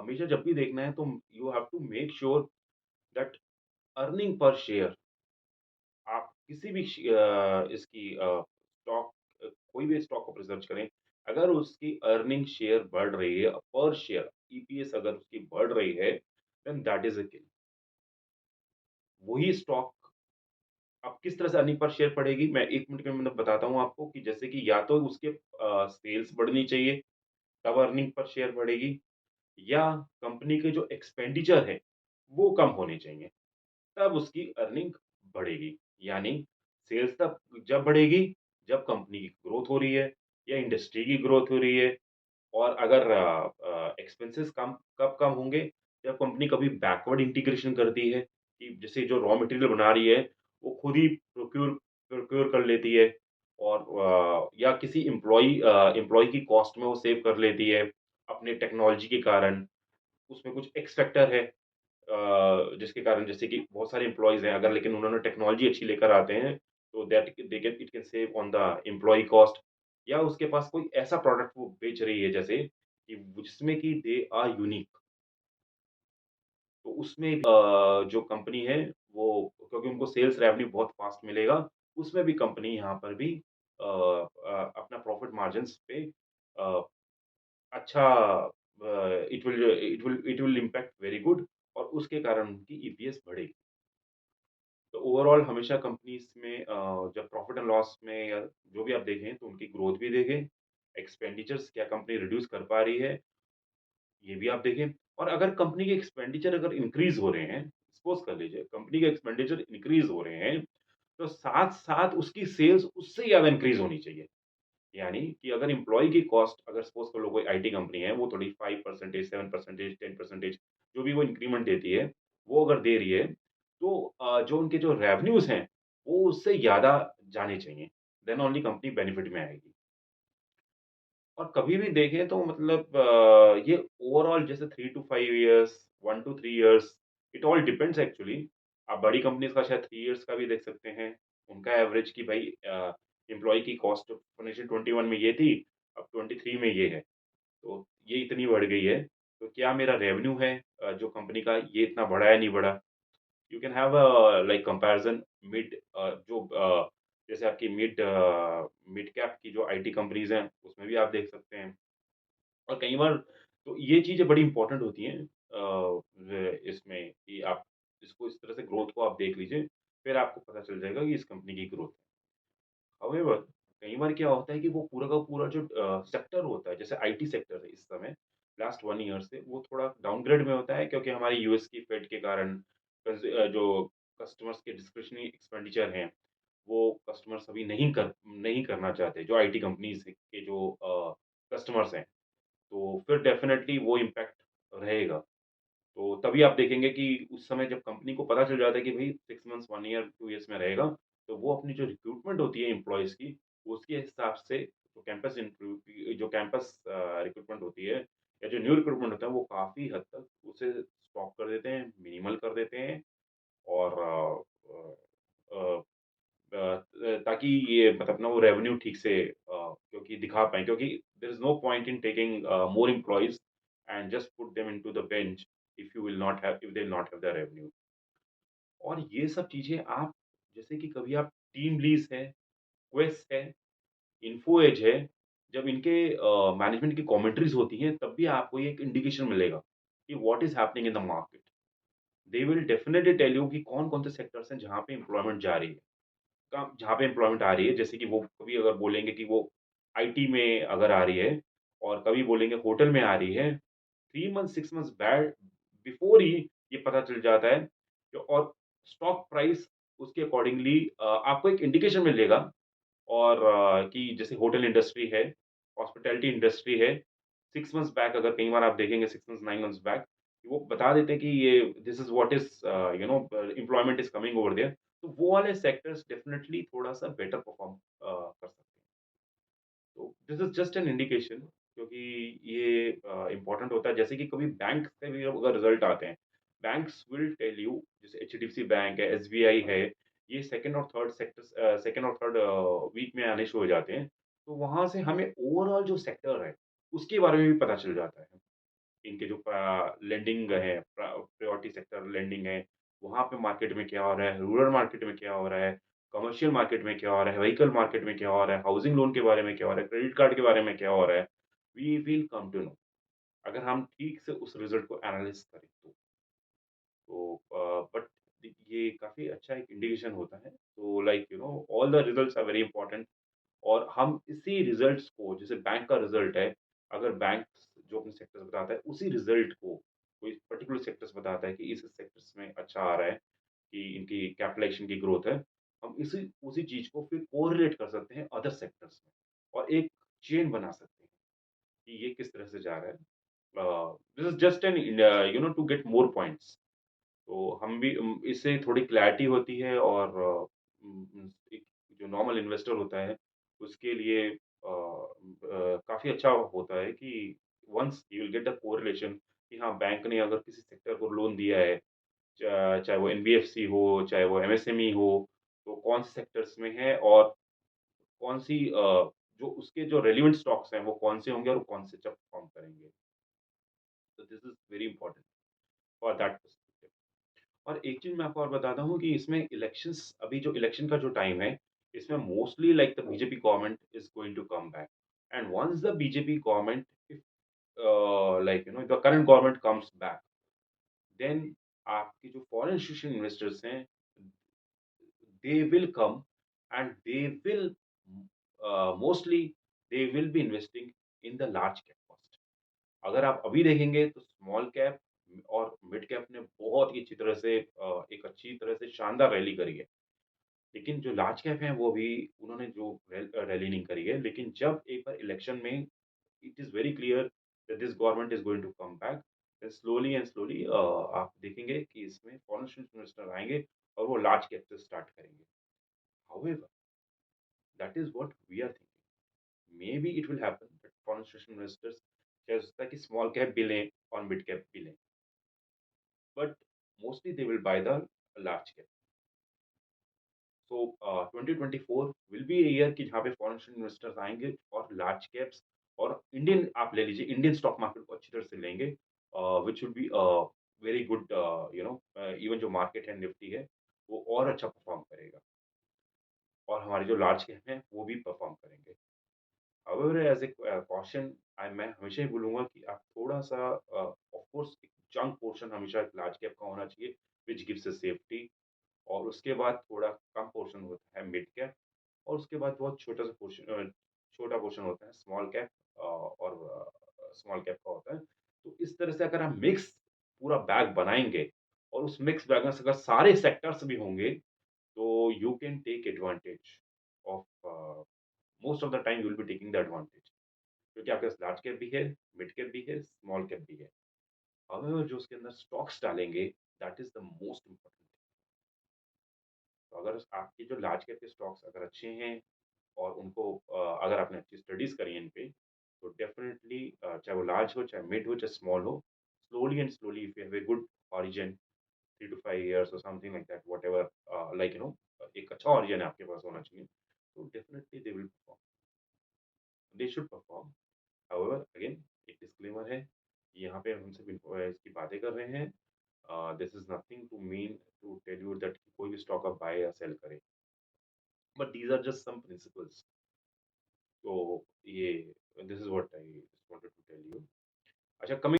हमेशा जब भी देखना है तो you have to make sure that earning पर शेयर आप किसी भी इसकी स्टॉक कोई भी स्टॉक आप रिसर्च करें, अगर उसकी अर्निंग शेयर बढ़ रही है, पर शेयर ईपीएस अगर उसकी बढ़ रही है, देन दैट इज़ अ किल। वही स्टॉक अब किस तरह से अर्निंग पर शेयर पड़ेगी, मैं 1 मिनट के अंदर बताता हूँ आपको कि जैसे कि या तो उसके सेल्स बढ़नी चाहिए, तब अर्निंग पर शेयर बढ़ेगी या कंपनी के जो एक्सपेंडिचर है, वो कम होने चाहिए। तब उसकी अर्निंग बढ़ेगी। यानी सेल्स तब जब बढ़ेगी, जब कंपनी की ग्रोथ हो रही है या इंडस्ट्री की ग्रोथ हो रही है और अगर एक्सपेंसेस कब कम होंगे, जब कंपनी कभी बैकवर्ड इंटीग्रेशन करती है कि जैसे जो रॉ मटेरियल बना रही है, वो खुद ही प्रोक्योर कर लेती है और या किसी एम्प्लॉयी की कॉस्ट में वो सेव कर लेती है, अपने टेक्नोलॉजी के कारण। उसमें कुछ एक्स फैक्टर है जिसके कारण जैसे कि बहुत सारे एम्प्लॉइज़ हैं अगर लेकिन उन्होंने टेक्नोलॉजी अच्छी लेकर आते हैं, तो that they can it can save on the employee cost या उसके पास कोई ऐसा प्रोडक्ट वो बेच रही है जैसे कि जिसमें कि दे आर यूनिक तो उसमें जो कंपनी है वो क्योंकि उनको सेल्स रेवेन्यू बहुत फास्ट मिलेगा, उसमें भी कंपनी यहाँ पर भी अपना प्रॉफिट मार्जिन्स पे अ, अच्छा it will impact very good और उसके कारण उनकी ईपीएस बढ़ेगी। तो ओवरऑल हमेशा कंपनीज़ में जब प्रॉफिट एंड लॉस में या जो भी आप देखें तो उनकी ग्रोथ भी देखें, एक्सपेंडिचर्स क्या कंपनी रिड्यूस कर पा रही है, ये भी आप देखें और अगर कंपनी के एक्सपेंडिचर अगर इंक्रीज़ हो रहे हैं, सपोज़ कर लीजिए कंपनी के एक्सपेंडिचर इंक्रीज़ हो रहे हैं, तो साथ-साथ उसकी सेल्स उससे ज़्यादा इंक्रीज़ होनी चाहिए। यानी कि अगर एम्प्लॉयी की कॉस्ट अगर सपोज़ कर लो कोई आईटी कंपनी है, वो थोड़ी 5% 7% 10% जो भी वो इंक्रीमेंट देती है, वो अगर दे रही है, तो जो उनके जो रेवेन्यूज़ हैं, वो उससे ज़्यादा जाने चाहिए। देन ओनली कंपनी बेनिफिट में आएगी। और कभी भी देखें तो मतलब ये ओवरऑल जैसे 3 to 5 years, 1 to 3 years, it all depends actually. आप बड़ी कंपनीज़ का शायद 3 इयर्स का भी देख सकते हैं। उनका एवरेज कि भाई एम्प्लॉयी की कॉस्ट फाइनेंशियल 21 में ये थी, अब 23 में ये है। तो ये इतनी बढ़ गई है, तो क्या मेरा रेवेन्यू है जो कंपनी का ये इतना बढ़ा या नहीं बढ़ा? You can have like comparison mid जो जैसे आपकी मिड कैप की जो आईटी कंपनीज़ हैं, उसमें भी आप देख सकते हैं। और कई बार तो ये चीज़ें बड़ी इम्पोर्टेंट होती हैं इसमें कि आप इसको इस तरह से ग्रोथ को आप देख लीजिए, फिर आपको पता चल जाएगा कि इस कंपनी की ग्रोथ हाउएवर कई बार क्या होता है कि वो पूरा का पूरा जो सेक्टर होता है, जैसे आईटी सेक्टर है इस समय, लास्ट 1 ईयर से वो थोड़ा डाउनग्रेड में होता है क्योंकि हमारी यूएस की फेड के कारण जो कस्टमर्स के डिस्क्रिशनरी एक्सपेंडिचर हैं, वो कस्टमर्स अभी नहीं करना चाहते, जो आईटी कंपनीज़ के जो कस्टमर्स हैं। तो फिर डेफ़िनेटली वो इम्पैक्ट रहेगा। तो तभी आप देखेंगे कि उस समय जब कंपनी को पता चल जाता है कि भई 6 मंथ्स, 1 ईयर, 2 इयर्स में रहेगा, तो वो अपनी जो रिक्रूटमेंट होती है एम्प्लॉइज़ की, उसके हिसाब से जो कैंपस रिक्रूटमेंट होती है या जो न्यू रिक्रूटमेंट होता है, वो काफ़ी हद तक उसे स्टॉप कर देते हैं, मिनिमल कर देते हैं और अ ताकि ये मतलब ना वो रेवेन्यू ठीक से क्योंकि दिखा पाएँ क्योंकि there is no point in taking more employees and just put them into the bench if they will not have the revenue. और ये सब चीज़ें आप जैसे कि कभी आप टीमलीज़ है, क्वेस है, इन्फो एज है, जब इनके मैनेजमेंट की कमेंटरीज़ होती हैं, तब भी आपको ये एक इंडिकेशन मिलेगा कि what is happening in the market. They will definitely tell you कि कौन-कौन से सेक्टर्स हैं जहाँ पे एम्प्लॉयमेंट जा रही है। काम जहाँ पे एम्प्लॉयमेंट आ रही है, जैसे कि वो कभी अगर बोलेंगे कि वो आईटी में अगर आ रही है और कभी बोलेंगे होटल में आ रही है, 3 months 6 months bad before he ये पता चल जाता है और स्टॉक प्राइस उसके अकॉर्डिंगली आपको एक इंडिकेशन मिलेगा और कि जैसे होटल इंडस्ट्री है, हॉस्पिटैलिटी इंडस्ट्री है, 6 मंथ्स बैक अगर कई बार आप देखेंगे 6 मंथ्स, 9 मंथ्स बैक, वो बता देते हैं कि ये this is what is employment is coming over there. तो वो वाले सेक्टर्स डेफिनिटली थोड़ा-सा बेटर परफ़ॉर्म कर सकते हैं। तो this is just an indication क्योंकि ये इम्पोर्टेंट होता है जैसे कि कभी बैंक से भी अगर रिज़ल्ट आते हैं, बैंक्स विल टेल यू जैसे एचडीएफसी बैंक है, एसबीआई है, ये सेकंड और थर्ड वीक में आने शुरू हो जाते हैं। तो वहाँ से हमें ओवरऑल जो सेक्टर है, उसके बारे में भी पता चल जाता है। इनके जो लेंडिंग है, प्रायोरिटी सेक्टर लेंडिंग है, वहाँ पे मार्केट में क्या हो रहा है, रूरल मार्केट में क्या हो रहा है, कमर्शियल मार्केट में क्या हो रहा है, व्हीकल मार्केट में क्या हो रहा है, हाउसिंग लोन के बारे में क्या हो रहा है, क्रेडिट कार्ड के बारे में क्या हो रहा है, we will come to know अगर हम ठीक से उस रिज़ल्ट को एनालाइज़ करें तो। बट ये काफ़ी अच्छा एक इंडिकेशन होता है। तो like all the results are very important और हम इसी रिजल्ट्स को जैसे बैंक का रिजल्ट है, अगर बैंक जो अपने सेक्टर्स बताता है, उसी रिजल्ट को कोई पर्टिकुलर सेक्टर्स बताता है कि इस सेक्टर्स में अच्छा आ रहा है, कि इनकी कैपिटलाइज़ेशन की ग्रोथ है। हम इसी उसी चीज़ को फिर कोरिलेट कर सकते हैं अदर सेक्टर्स में और एक चेन बना सकते हैं कि ये किस तरह से जा रहा है। This is just an to get more points. तो हम भी इससे थोड़ी क्लैरिटी होती है और एक जो नॉर्मल इन्वेस्टर होता है, उसके लिए काफ़ी अच्छा होता है कि once he will get the correlation कि हाँ, बैंक ने अगर किसी सेक्टर को लोन दिया है, चाहे वो एनबीएफसी हो, चाहे वो एमएसएमई हो, तो कौन से सेक्टर्स में है और कौन-सी जो उसके जो रेलेवेंट स्टॉक्स हैं, वो कौन से होंगे और कौन से अच्छा परफ़ॉर्म करेंगे। तो this is very important for that perspective. और एक चीज़ मैं आपको और बताता हूँ कि इसमें इलेक्शंस अभी जो इलेक्शन का जो टाइम है, इसमें mostly like the BJP government is going to come back and once the BJP government if the current government comes back, then आपके जो फॉरेन इंस्टीट्यूशनल इन्वेस्टर्स हैं, they will come and they will mostly they will be investing in the large cap first. अगर आप अभी देखेंगे तो small cap और mid cap ने बहुत ही अच्छी तरह से एक अच्छी तरह से शानदार रैली करी है। लेकिन जो लार्ज कैप हैं वो भी उन्होंने जो रैली नहीं करी है। लेकिन जब एक बार इलेक्शन में it is very clear that this government is going to come back, then slowly and slowly आप देखेंगे कि इसमें फॉरेन इन्वेस्टर आएँगे और वो लार्ज कैप से स्टार्ट करेंगे। However that is what we are thinking. Maybe it will happen that foreign investors क्या हो सकता है कि स्मॉल कैप भी लें और मिड कैप भी लें। But mostly they will buy the large cap. So 2024 will be a year कि जहाँ पे फॉरेन इन्वेस्टर्स आएंगे और लार्ज कैप्स और इंडियन आप ले लीजिए इंडियन स्टॉक मार्केट को अच्छी तरह से लेंगे which will be very good even जो मार्केट है निफ्टी है वो और अच्छा परफॉर्म करेगा और हमारे जो लार्ज कैप हैं वो भी परफॉर्म करेंगे। हाउएवर एज ए कॉशन मैं हमेशा ही बोलूँगा कि आप थोड़ा-सा ऑफ कोर्स एक चंक पोर्शन हमेशा एक लार्ज कैप का होना चाहिए व्हिच गिव्स अ सेफ्टी और उसके बाद थोड़ा कम पोर्शन होता है मिड कैप और उसके बाद बहुत छोटा-सा छोटा पोर्शन होता है स्मॉल कैप और स्मॉल कैप का होता है। तो इस तरह से अगर हम मिक्स पूरा बैग बनाएँगे और उस मिक्स बैग में से अगर सारे सेक्टर्स भी होंगे, तो you can take advantage of most of the time you will be taking the advantage क्योंकि आपके पास लार्ज कैप भी है, मिड कैप भी है, स्मॉल कैप भी है। हाउएवर जो उसके अंदर स्टॉक्स डालेंगे, that is the most important. तो अगर आपके जो लार्ज कैप के स्टॉक्स अगर अच्छे हैं और उनको अगर आपने अच्छी स्टडीज़ करी है इन पे, तो डेफ़िनेटली चाहे वो लार्ज हो, चाहे मिड हो, चाहे स्मॉल हो, slowly and slowly if you have a good origin 3 to 5 years और समथिंग लाइक दैट व्हाटएवर एक अच्छा ओरिजिन आपके पास होना चाहिए, तो definitely they will perform, they should perform. However again एक डिस्क्लेमर है, यहाँ पे हम सिर्फ़ इसकी बातें कर रहे हैं। This is nothing to mean to tell you that कोई भी स्टॉक आप बाय या सेल करें। But these are just some principles. तो ये this is what I just wanted to tell you. अच्छा कमिंग